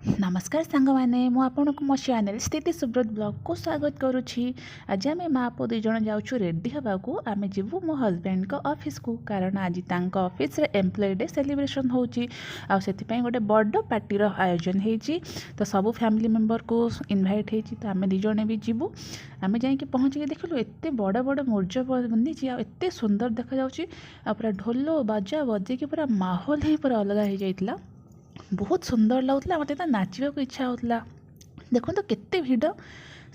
नमस्कार सांग मैंने आपको मो चैनल स्थिति सुब्रत ब्लॉग को स्वागत करुँची। आज आम माँ पु दुई जन जाऊँ रेडी होगाकू आम जीवु मो हजबैंड को ऑफिस को कारण आज ऑफिस रे एम्प्लॉय डे सेलिब्रेशन होची से गोटे बड़ पार्टी आयोजन होती तो सब फैमिली मेंबर को इनवाइट होती तो आम दी जने भी जीवु आम जा पहुँचिक देखलु एत बड़ बड़ मूर्ज बंदी आते सुंदर देखा जाऊँगी पूरा ढोल बाजा बजेकी पूरा माहौल ही पूरा अलग हो जाता बहुत सुंदर लगुला मत नाचा को इच्छा होता देखो तो केते भिड़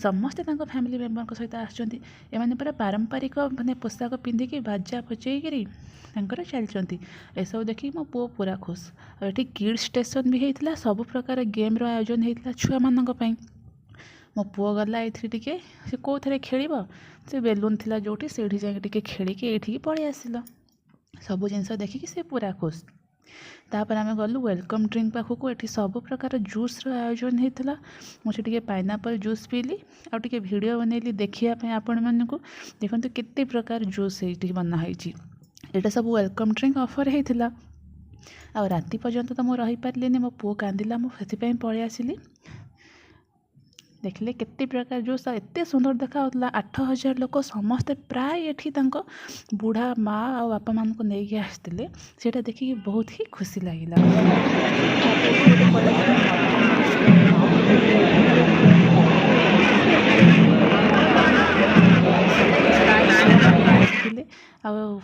समस्ते फैमिली मेंबर सहित आसने पूरा पारंपरिक माने पोशाक पिंधिकी बाजा बजेकरी चलती एसबू देखिए मो पु पूरा खुश ये किड्स स्टेशन भी होता सब प्रकार गेम आयोजन होता छुआ मानी मो पुओ गला ये से कौ थे खेल से बेलून थिला जोटी से जाके खेलिकी ये पलि आसिल सब जिनस देखिकी से पूरा खुश तापर आम गलु वेलकम ड्रिंक पाखक ये सब प्रकार जूस आयोजन होता मुझे पाइनापल जूस पीली आउे भिडियो बनैली देखापी आपण मानक देखो केते प्रकार जूस ये बनाई यहाँ सब वेलकम ड्रिंक ऑफर होता आ राति पर्यंत तो मुझे रही पारे मो पु कांदिला मुझे पलि आसिली देखिले केते प्रकार जूस एत सुंदर देखा 8,000 लोक समस्ते प्राय ये बुढ़ा माँ आ बापा मान को लेकिन आसते से देखिए बहुत ही खुशी लगे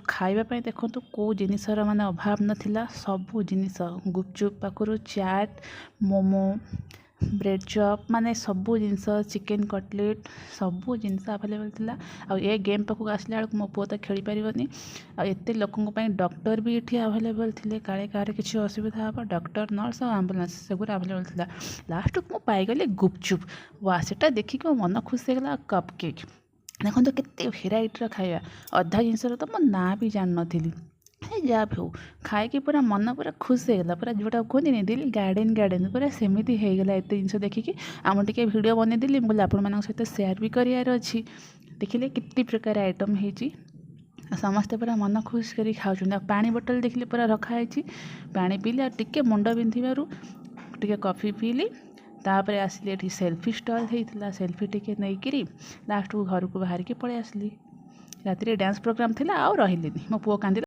खावाई देखो कौ जिनसर माने अभाव नाला सबू जिनिस गुपचुप पाखु चाट मोमो ब्रेड चॉप माने सबू जिनस चिकेन कटलेट सबू जिनस अवेलेबल थिला आ ये गेम पाखक आसला बेलू मो पु तो खेल पारनी आते लोकों डॉक्टर भी ये अवेलेबल थे काले कार किसी असुविधा हे डॉक्टर नर्स और आम्बुलांस सेगुरा अवेलेबल थिला लास्ट को पाईगली गुपचुप वा से देखिक मो मन खुश होगा कप केक देखो तो केते भेराइटर खाଇବା अधा जिनसर तो मो ना भी जान नी जहाँ भी हो खाई पूरा मन पूरा खुश होगा पूरा जोटा कहते दिल गार्डन गार्डन पूरा सेमती होगा एत जिन देखिकी आम टे भिड बनईदेली बोले आपण सहित सेयार भी करार अच्छी देखिले कितनी प्रकार आइटम होती समस्ते पूरा मन खुश कर खाऊँ पानी बोतल देखिले पूरा रखाई पानी पीली टे मुंड बिंधारू टे कॉफी पीली तापर आसिली ये सेल्फी स्टॉल होता सेल्फी टे नहीं लास्ट को घर को बाहर के पलि आसली राति डांस प्रोग्राम थिला आ रही मो पु कांदी